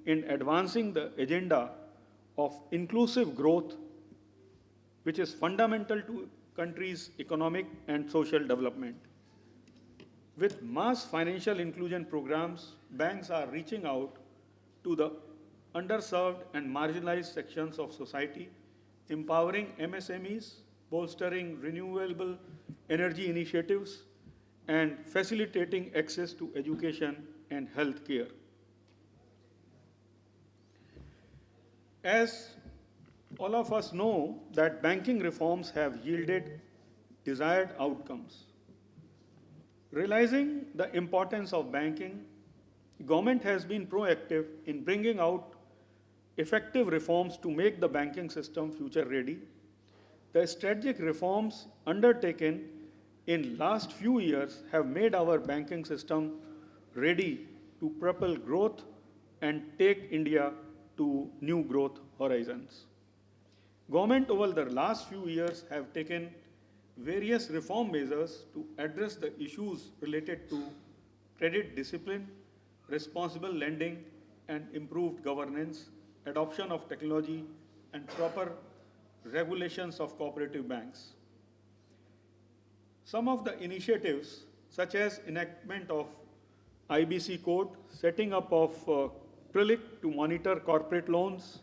in advancing the agenda of inclusive growth, which is fundamental to country's economic and social development. With mass financial inclusion programs, banks are reaching out to the underserved and marginalized sections of society, empowering MSMEs, bolstering renewable energy initiatives, and facilitating access to education and health care. As all of us know that banking reforms have yielded desired outcomes. Realizing the importance of banking, government has been proactive in bringing out effective reforms to make the banking system future ready. The strategic reforms undertaken in last few years have made our banking system ready to propel growth and take India to new growth horizons. Government over the last few years have taken various reform measures to address the issues related to credit discipline, responsible lending, and improved governance, adoption of technology, and proper regulations of cooperative banks. Some of the initiatives, such as enactment of IBC code, setting up of PRILIC to monitor corporate loans,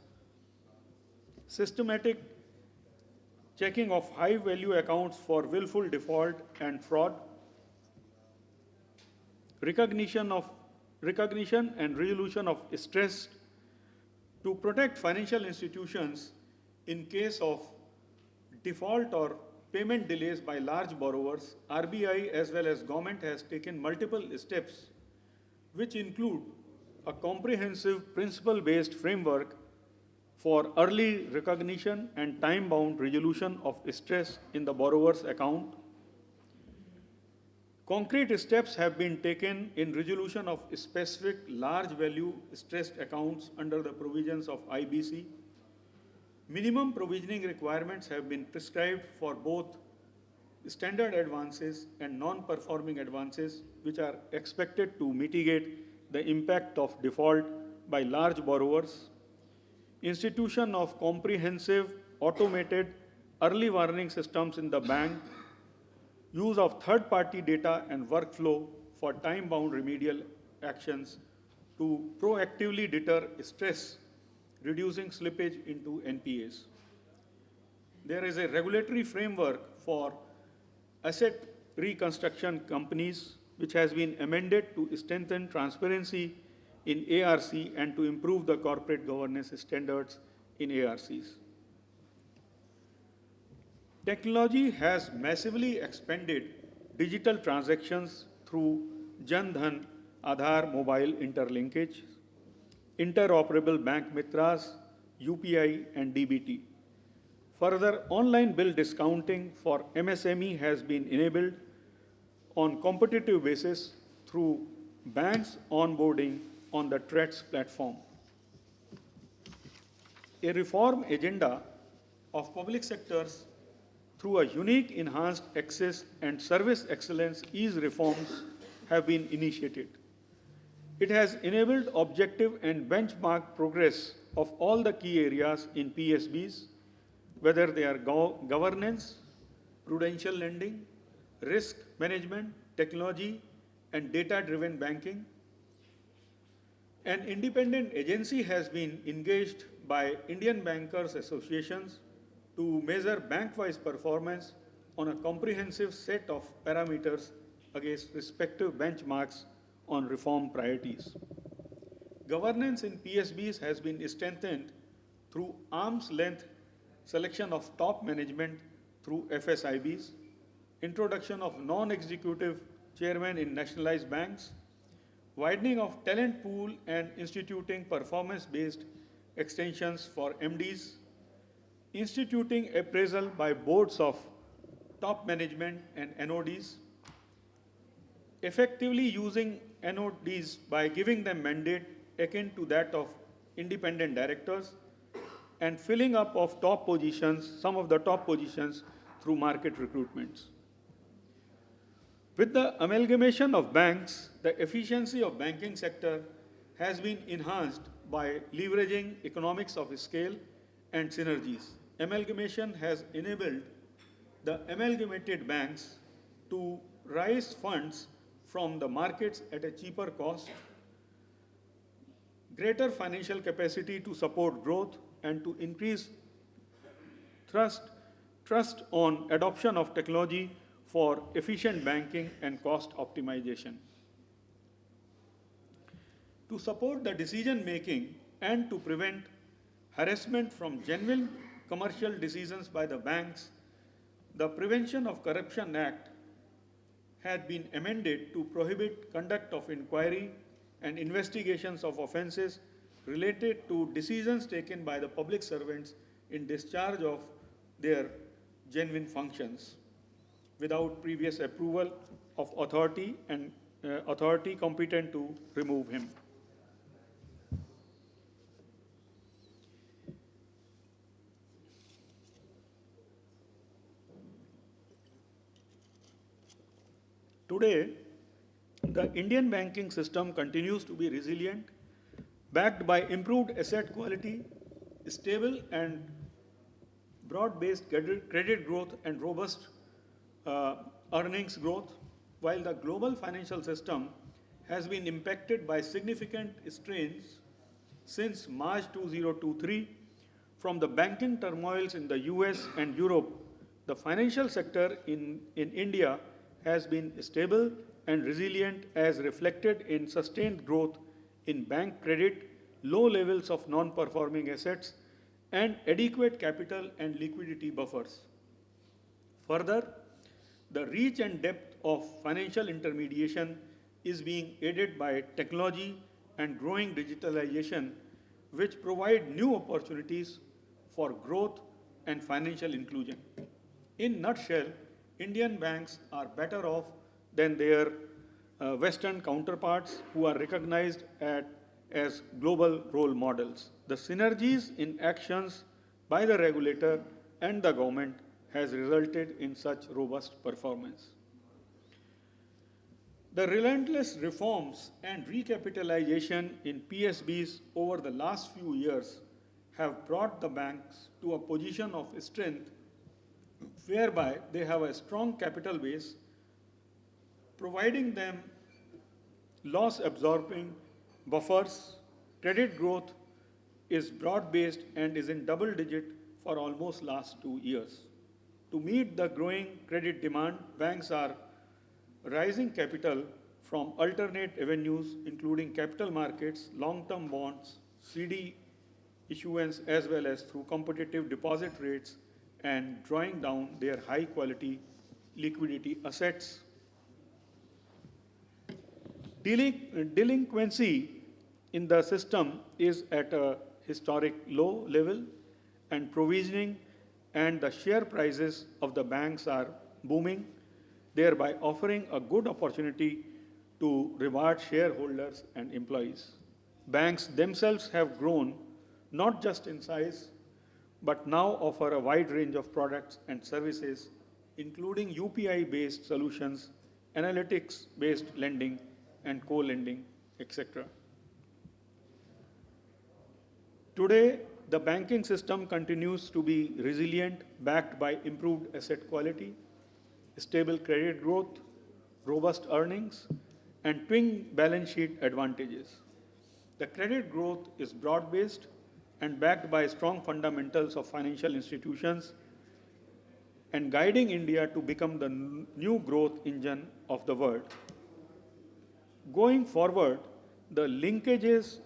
systematic checking of high value accounts for willful default and fraud, recognition and resolution of stress to protect financial institutions in case of default or payment delays by large borrowers. RBI as well as government has taken multiple steps which include a comprehensive principle-based framework for early recognition and time-bound resolution of stress in the borrower's account. Concrete steps have been taken in resolution of specific large value stressed accounts under the provisions of IBC. Minimum provisioning requirements have been prescribed for both standard advances and non-performing advances, which are expected to mitigate the impact of default by large borrowers. Institution of comprehensive automated early warning systems in the bank, use of third-party data and workflow for time-bound remedial actions to proactively deter stress, reducing slippage into NPAs. There is a regulatory framework for asset reconstruction companies which has been amended to strengthen transparency in ARC and to improve the corporate governance standards in ARCs. Technology has massively expanded digital transactions through Jan Dhan Aadhaar mobile interlinkage, interoperable bank mitras, UPI and DBT. Further, online bill discounting for MSME has been enabled on competitive basis through banks onboarding on the TREDS platform. A reform agenda of public sectors through a unique enhanced access and service excellence ease reforms have been initiated. It has enabled objective and benchmark progress of all the key areas in PSBs, whether they are governance, prudential lending, risk management, technology, and data-driven banking. An independent agency has been engaged by Indian Bankers Associations to measure bank-wise performance on a comprehensive set of parameters against respective benchmarks on reform priorities. Governance in PSBs has been strengthened through arm's length selection of top management through FSIBs, introduction of non-executive chairmen in nationalized banks, widening of talent pool and instituting performance-based extensions for MDs, instituting appraisal by boards of top management and NODs, effectively using NODs by giving them mandate akin to that of independent directors, and filling up of top positions, some of the top positions through market recruitments. With the amalgamation of banks, the efficiency of banking sector has been enhanced by leveraging economics of scale and synergies. Amalgamation has enabled the amalgamated banks to raise funds from the markets at a cheaper cost, greater financial capacity to support growth, and to increase thrust, trust on adoption of technology for efficient banking and cost optimization. To support the decision making and to prevent harassment from genuine commercial decisions by the banks, the Prevention of Corruption Act had been amended to prohibit conduct of inquiry and investigations of offences related to decisions taken by the public servants in discharge of their genuine functions without previous approval of authority and authority competent to remove him. Today, the Indian banking system continues to be resilient, backed by improved asset quality, stable and broad-based credit growth, and robust earnings growth, while the global financial system has been impacted by significant strains since March 2023 from the banking turmoils in the US and Europe. The financial sector in India has been stable and resilient as reflected in sustained growth in bank credit, low levels of non-performing assets, and adequate capital and liquidity buffers. Further, the reach and depth of financial intermediation is being aided by technology and growing digitalization, which provide new opportunities for growth and financial inclusion. In nutshell, Indian banks are better off than their Western counterparts who are recognized as global role models. The synergies in actions by the regulator and the government has resulted in such robust performance. The relentless reforms and recapitalization in PSBs over the last few years have brought the banks to a position of strength whereby they have a strong capital base, providing them loss absorbing buffers. Credit growth is broad based and is in double digit for almost last 2 years. To meet the growing credit demand, banks are raising capital from alternate avenues including capital markets, long-term bonds, CD issuance, as well as through competitive deposit rates and drawing down their high-quality liquidity assets. Delinquency in the system is at a historic low level, and provisioning and the share prices of the banks are booming, thereby offering a good opportunity to reward shareholders and employees. Banks themselves have grown not just in size, but now offer a wide range of products and services, including UPI-based solutions, analytics-based lending, and co-lending, etc. Today, the banking system continues to be resilient, backed by improved asset quality, stable credit growth, robust earnings, and twin balance sheet advantages. The credit growth is broad-based and backed by strong fundamentals of financial institutions and guiding India to become the new growth engine of the world. Going forward, the linkages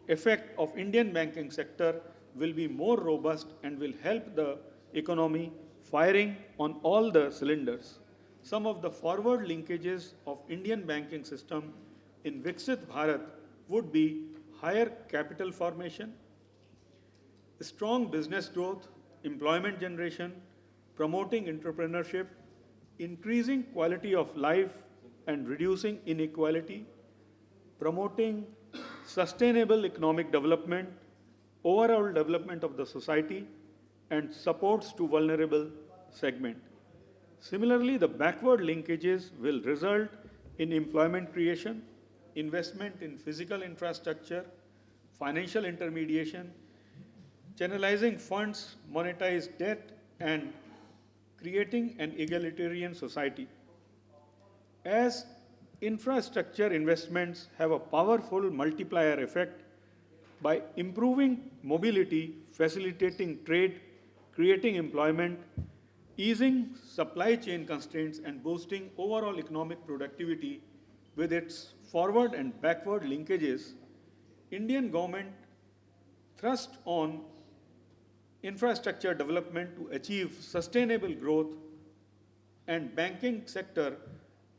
effect of Indian banking sector will be more robust and will help the economy firing on all the cylinders. Some of the forward linkages of Indian banking system in Viksit Bharat would be higher capital formation, strong business growth, employment generation, promoting entrepreneurship, increasing quality of life and reducing inequality, promoting sustainable economic development, overall development of the society, and supports to vulnerable segment. Similarly, the backward linkages will result in employment creation, investment in physical infrastructure, financial intermediation, channelizing funds, monetize debt, and creating an egalitarian society. As infrastructure investments have a powerful multiplier effect by improving mobility, facilitating trade, creating employment, easing supply chain constraints, and boosting overall economic productivity with its forward and backward linkages, Indian government thrust on infrastructure development to achieve sustainable growth, and banking sector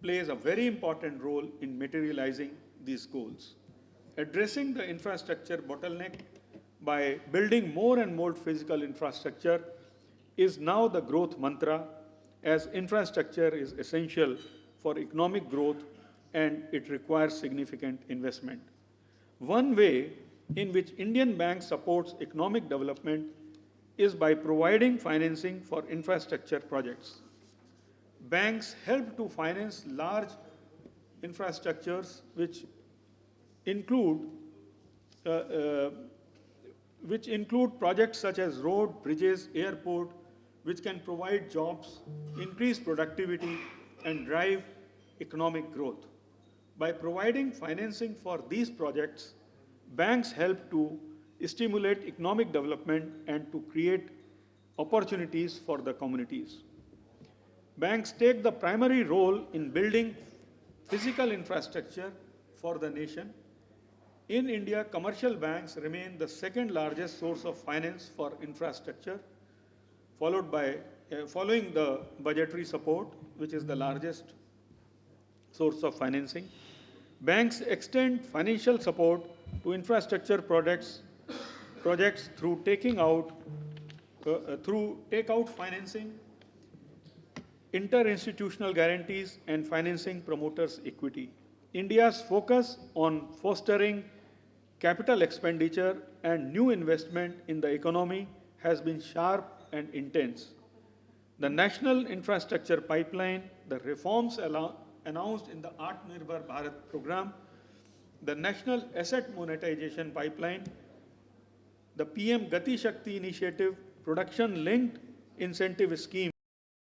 plays a very important role in materializing these goals. Addressing the infrastructure bottleneck by building more and more physical infrastructure is now the growth mantra, as infrastructure is essential for economic growth and it requires significant investment. One way in which Indian Bank supports economic development is by providing financing for infrastructure projects. Banks help to finance large infrastructures include uh, uh, which include projects such as road, bridges, airport, which can provide jobs, increase productivity, and drive economic growth. By providing financing for these projects, banks help to stimulate economic development and to create opportunities for the communities. Banks take the primary role in building physical infrastructure for the nation. In India, commercial banks remain the second largest source of finance for infrastructure, following the budgetary support, which is the largest source of financing. Banks extend financial support to infrastructure projects through takeout financing, interinstitutional guarantees, and financing promoters' equity. India's focus on fostering capital expenditure and new investment in the economy has been sharp and intense. The National Infrastructure Pipeline, the reforms announced in the Atmanirbhar Bharat program, the National Asset Monetization Pipeline, the PM Gati Shakti initiative, production linked incentive scheme